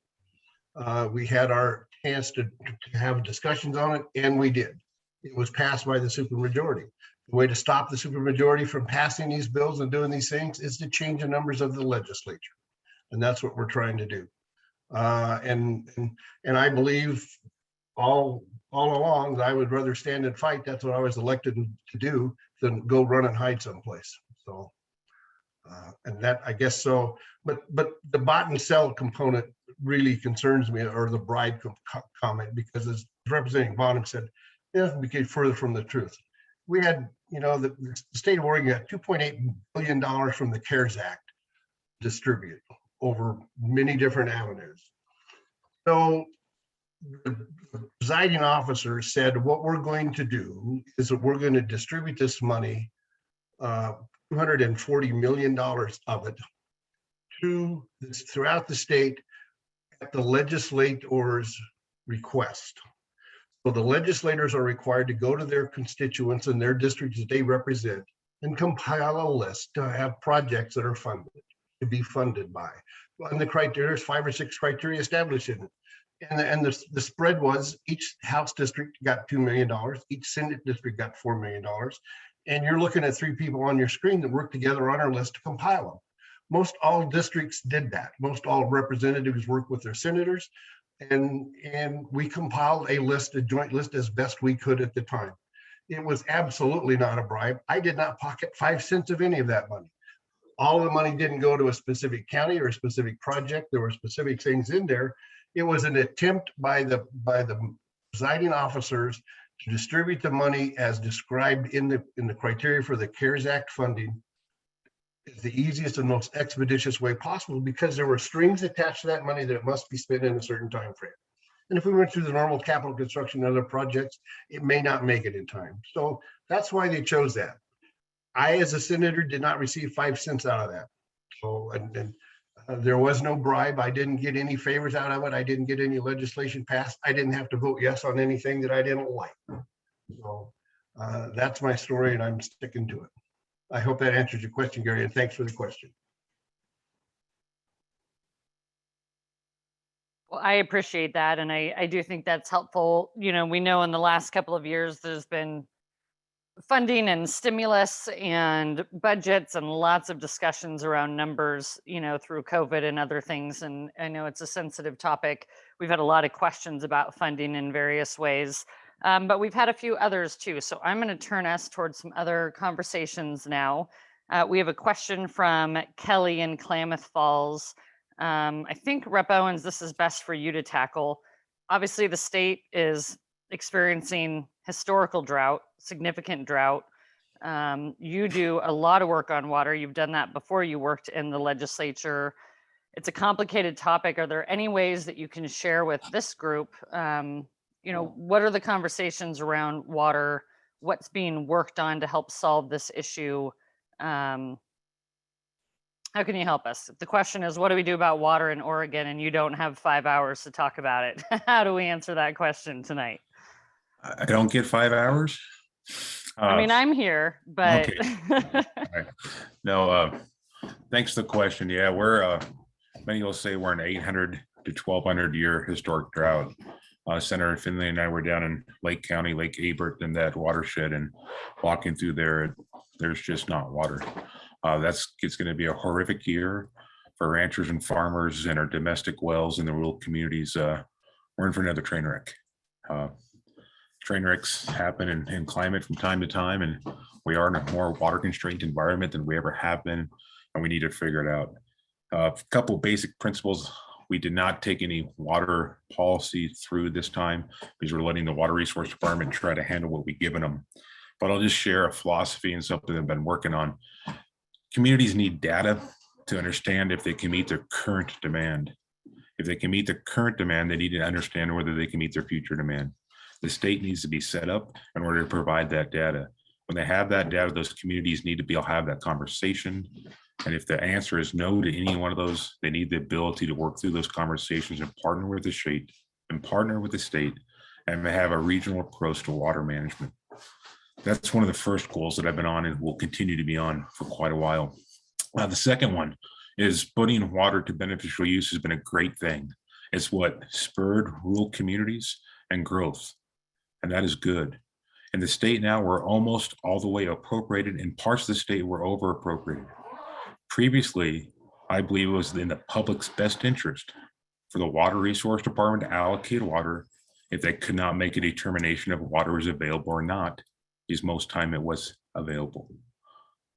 We had our chance to have discussions on it, and we did. It was passed by the supermajority. The way to stop the supermajority from passing these bills and doing these things is to change the numbers of the legislature. And that's what we're trying to do. And I believe all along that I would rather stand and fight. That's what I was elected to do than go run and hide someplace. So, and that, I guess so, but the bought and sell component really concerns me, or the bribe comment, because as Representative Bonham said, it doesn't become further from the truth. We had, the state of Oregon got $2.8 billion from the CARES Act distributed over many different avenues. So the presiding officer said, what we're going to do is that we're going to distribute this money, $240 million of it, throughout the state at the legislators' request. So the legislators are required to go to their constituents and their districts that they represent and compile a list to have projects that are funded, to be funded by. And the criteria, there's 5 or 6 criteria established in it. And the spread was each House district got $2 million, each Senate district got $4 million. And you're looking at 3 people on your screen that work together on our list to compile them. Most all districts did that. Most all representatives worked with their senators, and we compiled a list, a joint list, as best we could at the time. It was absolutely not a bribe. I did not pocket 5 cents of any of that money. All the money didn't go to a specific county or a specific project. There were specific things in there. It was an attempt by the presiding officers to distribute the money as described in the criteria for the CARES Act funding, is the easiest and most expeditious way possible, because there were strings attached to that money that it must be spent in a certain time frame. And if we went through the normal capital construction and other projects, it may not make it in time. So that's why they chose that. I, as a senator, did not receive 5 cents out of that. So, and there was no bribe. I didn't get any favors out of it. I didn't get any legislation passed. I didn't have to vote yes on anything that I didn't like. So that's my story, and I'm sticking to it. I hope that answers your question, Gary, and thanks for the question. Well, I appreciate that. And I do think that's helpful. We know in the last couple of years, there's been funding and stimulus and budgets and lots of discussions around numbers, through COVID and other things. And I know it's a sensitive topic. We've had a lot of questions about funding in various ways. But we've had a few others too. So I'm going to turn us towards some other conversations now. We have a question from Kelly in Klamath Falls. I think Rep. Owens, this is best for you to tackle. Obviously, the state is experiencing historical drought, significant drought. You do a lot of work on water. You've done that before you worked in the legislature. It's a complicated topic. Are there any ways that you can share with this group? What are the conversations around water? What's being worked on to help solve this issue? How can you help us? The question is, what do we do about water in Oregon? And you don't have 5 hours to talk about it. How do we answer that question tonight? I don't get 5 hours. I mean, I'm here, but. Okay. Right. No, thanks for the question. Yeah, we're, many will say we're an 800 to 1200 year historic drought. Senator Findley and I were down in Lake County, Lake Ebert, in that watershed, and walking through there, there's just not water. It's going to be a horrific year for ranchers and farmers and our domestic wells in the rural communities. We're in for another train wreck. Train wrecks happen in climate from time to time, and we are in a more water constrained environment than we ever have been, and we need to figure it out. A couple basic principles. We did not take any water policy through this time because we're letting the Water Resource Department try to handle what we've given them. But I'll just share a philosophy and something I've been working on. Communities need data to understand if they can meet their current demand. If they can meet their current demand, they need to understand whether they can meet their future demand. The state needs to be set up in order to provide that data. When they have that data, those communities need to be able to have that conversation. And if the answer is no to any one of those, they need the ability to work through those conversations and partner with the state and have a regional approach to water management. That's one of the first goals that I've been on and will continue to be on for quite a while. The second one is putting water to beneficial use has been a great thing. It's what spurred rural communities and growth, and that is good. In the state now, we're almost all the way appropriated. In parts of the state, we're over appropriated. Previously, I believe it was in the public's best interest for the Water Resource Department to allocate water if they could not make a determination if water was available or not, because most time it was available.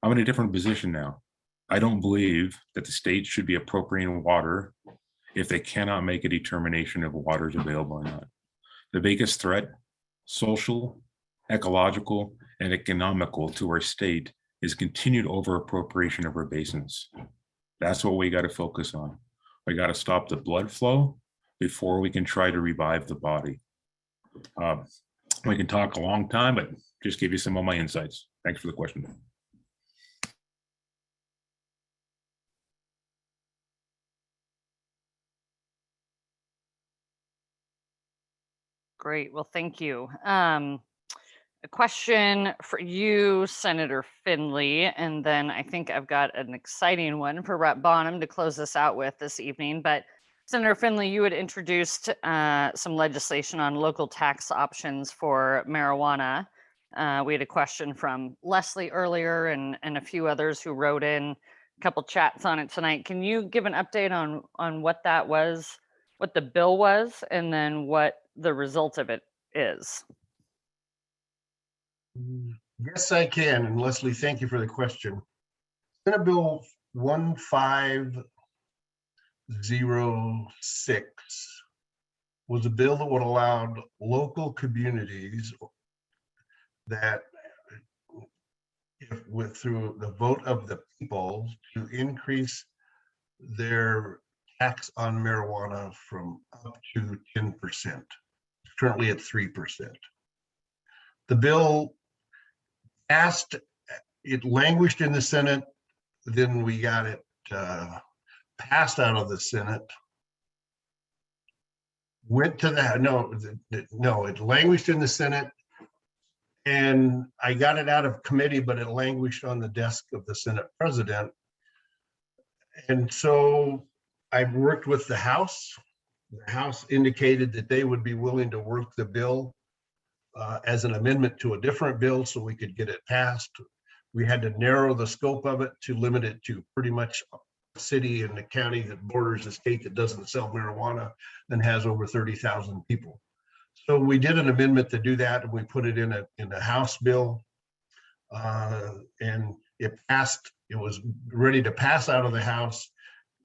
I'm in a different position now. I don't believe that the state should be appropriating water if they cannot make a determination if water is available or not. The biggest threat, social, ecological, and economical to our state is continued over appropriation of our basins. That's what we got to focus on. We got to stop the blood flow before we can try to revive the body. We can talk a long time, but just give you some of my insights. Thanks for the question. Great. Well, thank you. A question for you, Senator Findley, and then I think I've got an exciting one for Rep. Bonham to close us out with this evening. But Senator Findley, you had introduced some legislation on local tax options for marijuana. We had a question from Leslie earlier and a few others who wrote in a couple chats on it tonight. Can you give an update on what that was, what the bill was, and then what the result of it is? Yes, I can. And Leslie, thank you for the question. Senate Bill 1506 was a bill that would allow local communities that, through the vote of the people, to increase their tax on marijuana from up to 10%. Currently at 3%. The bill passed, it languished in the Senate, then we got it passed out of the Senate, went to it languished in the Senate, and I got it out of committee, but it languished on the desk of the Senate president. And so I worked with the House. The House indicated that they would be willing to work the bill as an amendment to a different bill so we could get it passed. We had to narrow the scope of it to limit it to pretty much a city and the county that borders a state that doesn't sell marijuana and has over 30,000 people. So we did an amendment to do that, and we put it in a House bill, and it passed. It was ready to pass out of the House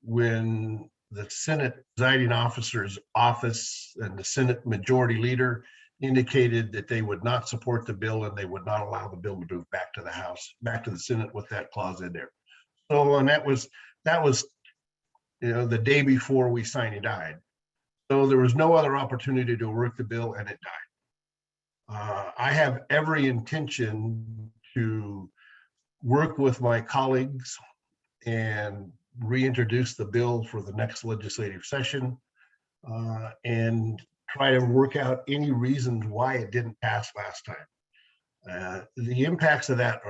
when the Senate presiding officer's office and the Senate majority leader indicated that they would not support the bill and they would not allow the bill to move back to the House, back to the Senate with that clause in there. So, and that was, the day before we signed, he died. So there was no other opportunity to work the bill, and it died. I have every intention to work with my colleagues and reintroduce the bill for the next legislative session, and try to work out any reasons why it didn't pass last time. The impacts of that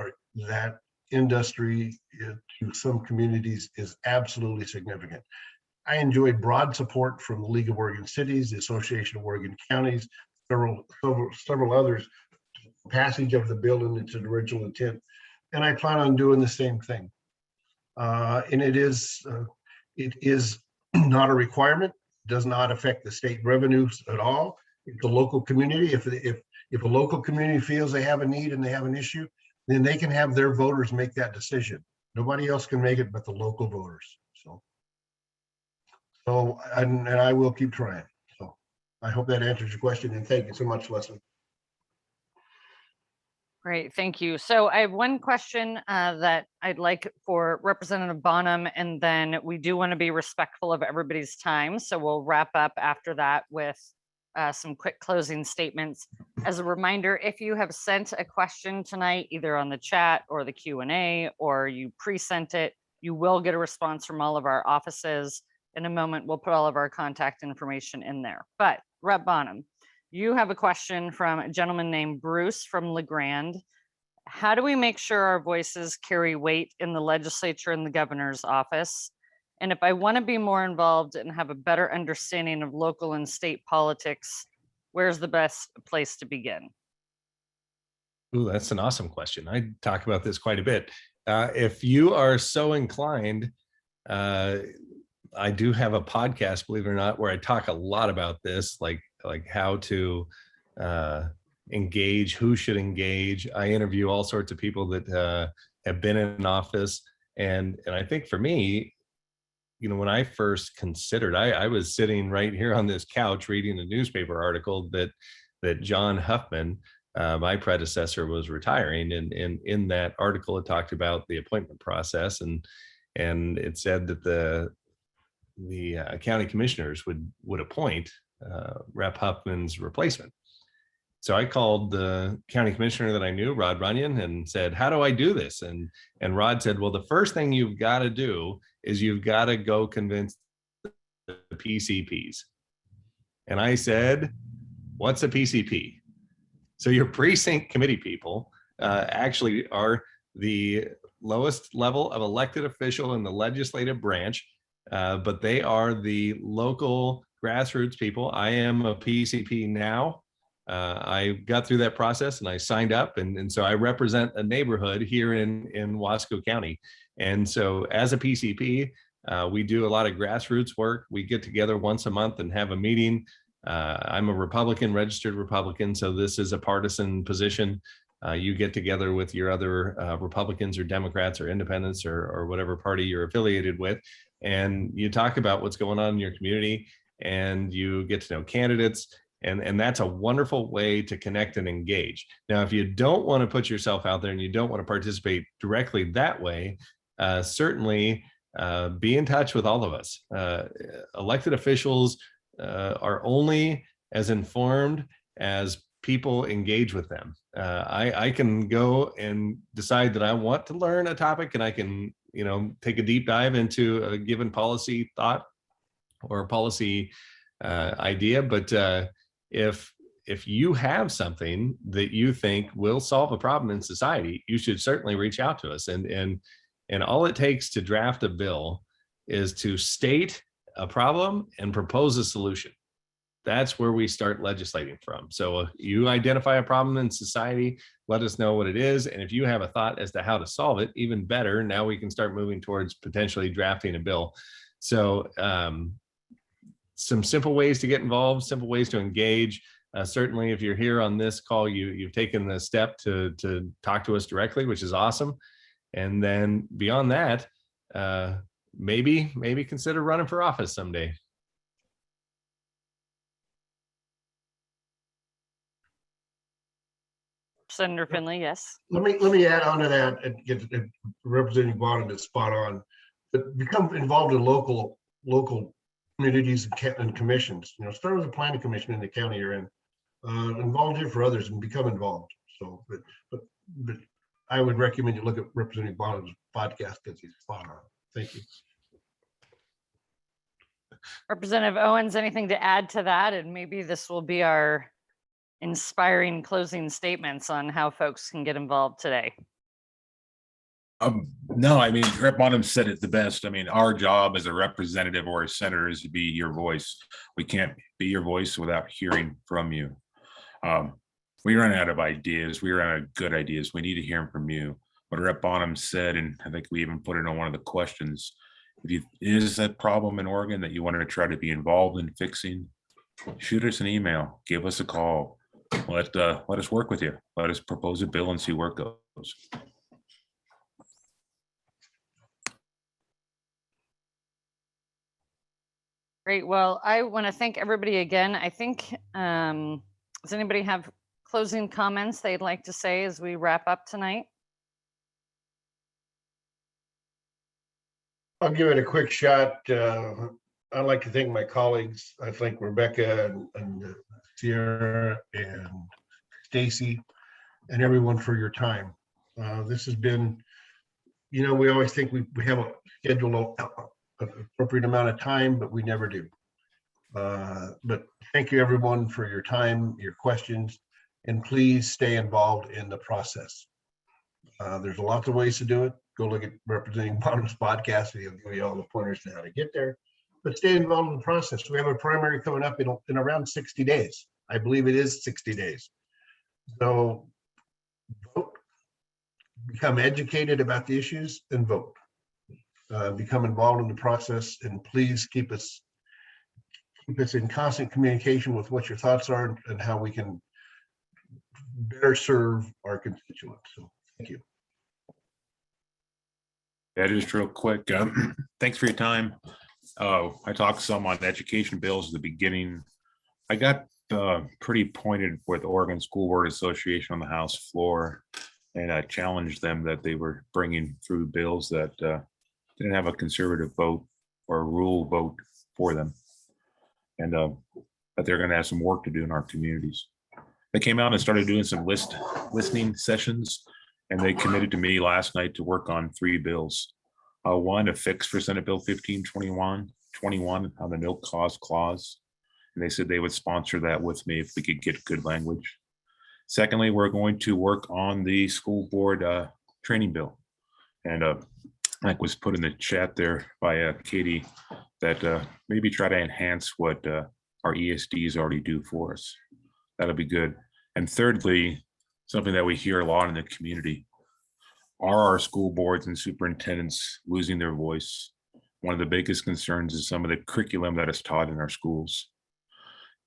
industry to some communities is absolutely significant. I enjoyed broad support from the League of Oregon Cities, the Association of Oregon Counties, several others, passage of the bill in its original intent, and I plan on doing the same thing. And it is not a requirement. Does not affect the state revenues at all. If the local community, if a local community feels they have a need and they have an issue, then they can have their voters make that decision. Nobody else can make it but the local voters. So and I will keep trying. So I hope that answers your question, and thank you so much, Leslie. Great, thank you. So I have one question that I'd like for Representative Bonham, and then we do want to be respectful of everybody's time. So we'll wrap up after that with some quick closing statements. As a reminder, if you have sent a question tonight, either on the chat or the Q&A, or you pre-sent it, you will get a response from all of our offices. In a moment, we'll put all of our contact information in there. But Rep. Bonham, you have a question from a gentleman named Bruce from LeGrand. how do we make sure our voices carry weight in the legislature and the governor's office? And if I want to be more involved and have a better understanding of local and state politics, where's the best place to begin? Ooh, that's an awesome question. I talk about this quite a bit. If you are so inclined, I do have a podcast, believe it or not, where I talk a lot about this, like how to engage, who should engage. I interview all sorts of people that have been in office, and I think for me, you know, when I first considered, I was sitting right here on this couch reading a newspaper article that John Huffman, my predecessor, was retiring, and in that article it talked about the appointment process, and it said that the county commissioners would appoint Rep. Huffman's replacement. So I called the county commissioner that I knew, Rod Runyon, and said, "How do I do this?" And Rod said, "Well, the first thing you've got to do is you've got to go convince the PCPs." And I said, "What's a PCP?" So your precinct committee people actually are the lowest level of elected official in the legislative branch, but they are the local grassroots people. I am a PCP now. I got through that process and I signed up, and so I represent a neighborhood here in Wasco County. And so as a PCP, we do a lot of grassroots work. We get together once a month and have a meeting. I'm a Republican, registered Republican, so this is a partisan position. You get together with your other Republicans or Democrats or independents or whatever party you're affiliated with, and you talk about what's going on in your community, and you get to know candidates. And that's a wonderful way to connect and engage. Now, if you don't want to put yourself out there and you don't want to participate directly that way, certainly be in touch with all of us. Elected officials are only as informed as people engage with them. I can go and decide that I want to learn a topic, and I can, you know, take a deep dive into a given policy thought or policy idea. But if you have something that you think will solve a problem in society, you should certainly reach out to us. And all it takes to draft a bill is to state a problem and propose a solution. That's where we start legislating from. So you identify a problem in society, let us know what it is. And if you have a thought as to how to solve it, even better, now we can start moving towards potentially drafting a bill. So some simple ways to get involved, simple ways to engage. Certainly, if you're here on this call, you've taken the step to talk to us directly, which is awesome. And then beyond that, maybe consider running for office someday. Senator Findley, yes. Let me add on to that and get Representative Bonham is spot on. But become involved in local communities and commissions. You know, start with a planning commission in the county you're in. Volunteer for others and become involved. So, but I would recommend you look at Representative Bonham's podcast because he's spot on. Thank you. Representative Owens, anything to add to that? And maybe this will be our inspiring closing statements on how folks can get involved today. No, I mean, Rep. Bonham said it the best. I mean, our job as a representative or a senator is to be your voice. We can't be your voice without hearing from you. We run out of ideas. We run out of good ideas. We need to hear them from you. What Rep. Bonham said, and I think we even put it on one of the questions, is that problem in Oregon that you want to try to be involved in fixing, shoot us an email, give us a call. Let us work with you. Let us propose a bill and see where it goes. Great. Well, I want to thank everybody again. I think, does anybody have closing comments they'd like to say as we wrap up tonight? I'll give it a quick shot. I'd like to thank my colleagues. I thank Rebecca and Sierra and Stacy and everyone for your time. This has been, you know, we always think we have a scheduled appropriate amount of time, but we never do. But thank you everyone for your time, your questions, and please stay involved in the process. There's lots of ways to do it. Go look at Representing Bonham's podcast. He'll give you all the pointers to how to get there. But stay involved in the process. We have a primary coming up in around 60 days. I believe it is 60 days. So vote, become educated about the issues, and vote. Become involved in the process, and please keep us in constant communication with what your thoughts are and how we can better serve our constituents. So thank you. Yeah, just real quick. Thanks for your time. I talked some on education bills at the beginning. I got pretty pointed with Oregon School Board Association on the House floor, and I challenged them that they were bringing through bills that didn't have a conservative vote or a rule vote for them, and that they're going to have some work to do in our communities. They came out and started doing some listening sessions, and they committed to me last night to work on 3 bills. One, a fix for Senate Bill 1521 on the no cost clause. And they said they would sponsor that with me if we could get good language. Secondly, we're going to work on the school board training bill. And like was put in the chat there by Katie, that maybe try to enhance what our ESDs already do for us. That'll be good. And thirdly, something that we hear a lot in the community, are our school boards and superintendents losing their voice? One of the biggest concerns is some of the curriculum that is taught in our schools.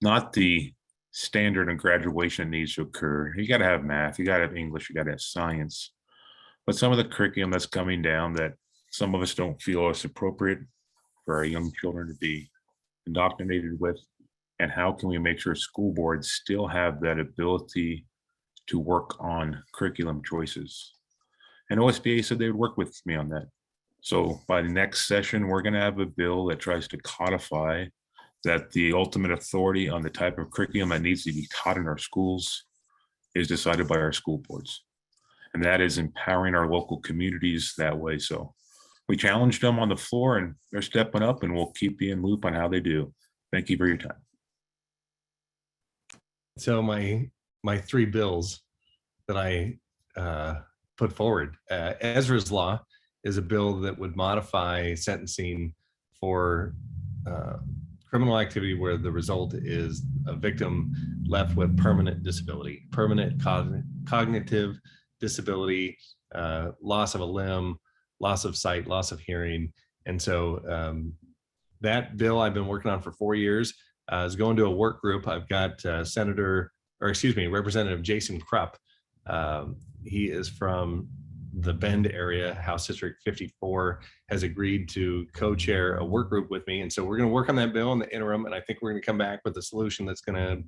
Not the standard and graduation needs to occur. You got to have math, you got to have English, you got to have science. But some of the curriculum that's coming down that some of us don't feel is appropriate for our young children to be indoctrinated with. And how can we make sure school boards still have that ability to work on curriculum choices? And OSBA said they would work with me on that. So by the next session, we're going to have a bill that tries to codify that the ultimate authority on the type of curriculum that needs to be taught in our schools is decided by our school boards. And that is empowering our local communities that way. So we challenged them on the floor, and they're stepping up, and we'll keep you in loop on how they do. Thank you for your time. So my 3 bills that I put forward, Ezra's Law is a bill that would modify sentencing for criminal activity where the result is a victim left with permanent disability, permanent cognitive disability, loss of a limb, loss of sight, loss of hearing. And so that bill I've been working on for 4 years is going to a work group. I've got Representative Jason Krupp. He is from the Bend area, House District 54, has agreed to co-chair a work group with me. And so we're going to work on that bill in the interim. And I think we're going to come back with a solution that's going to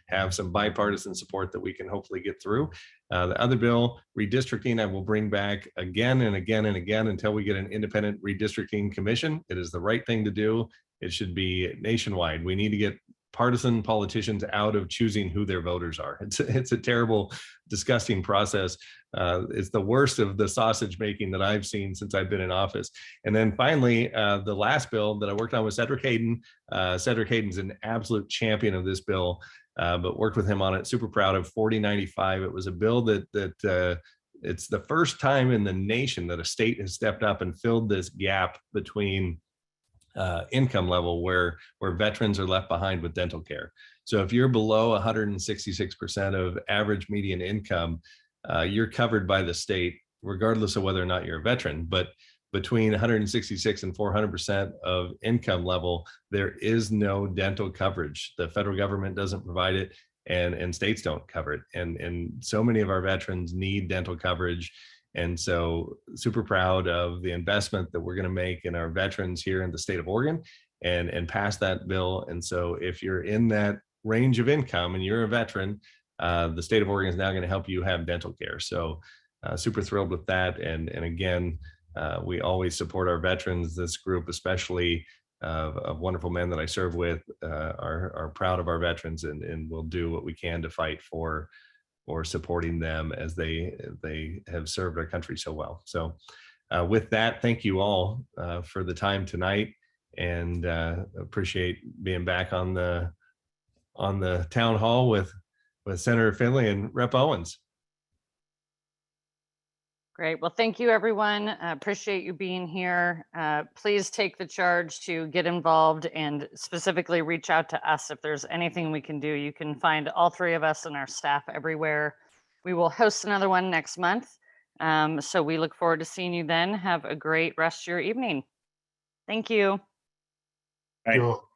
have some bipartisan support that we can hopefully get through. The other bill, redistricting, I will bring back again and again and again until we get an independent redistricting commission. It is the right thing to do. It should be nationwide. We need to get partisan politicians out of choosing who their voters are. It's a terrible, disgusting process. It's the worst of the sausage making that I've seen since I've been in office. And then finally, the last bill that I worked on was Cedric Hayden. Cedric Hayden's an absolute champion of this bill, but worked with him on it. Super proud of 4095. It was a bill that it's the first time in the nation that a state has stepped up and filled this gap between income level where veterans are left behind with dental care. So if you're below 166% of average median income, you're covered by the state, regardless of whether or not you're a veteran. But between 166 and 400% of income level, there is no dental coverage. The federal government doesn't provide it, and states don't cover it. And so many of our veterans need dental coverage. And so super proud of the investment that we're going to make in our veterans here in the state of Oregon and pass that bill. And so if you're in that range of income and you're a veteran, the state of Oregon is now going to help you have dental care. So super thrilled with that. And again, we always support our veterans. This group, especially of wonderful men that I serve with, are proud of our veterans and will do what we can to fight for supporting them as they have served our country so well. So with that, thank you all for the time tonight, and appreciate being back on the town hall with Senator Findley and Rep Owens. Great. Well, thank you, everyone. Appreciate you being here. Please take the charge to get involved and specifically reach out to us if there's anything we can do. You can find all three of us and our staff everywhere. We will host another one next month. So we look forward to seeing you then. Have a great rest of your evening. Thank you. Right. Joel,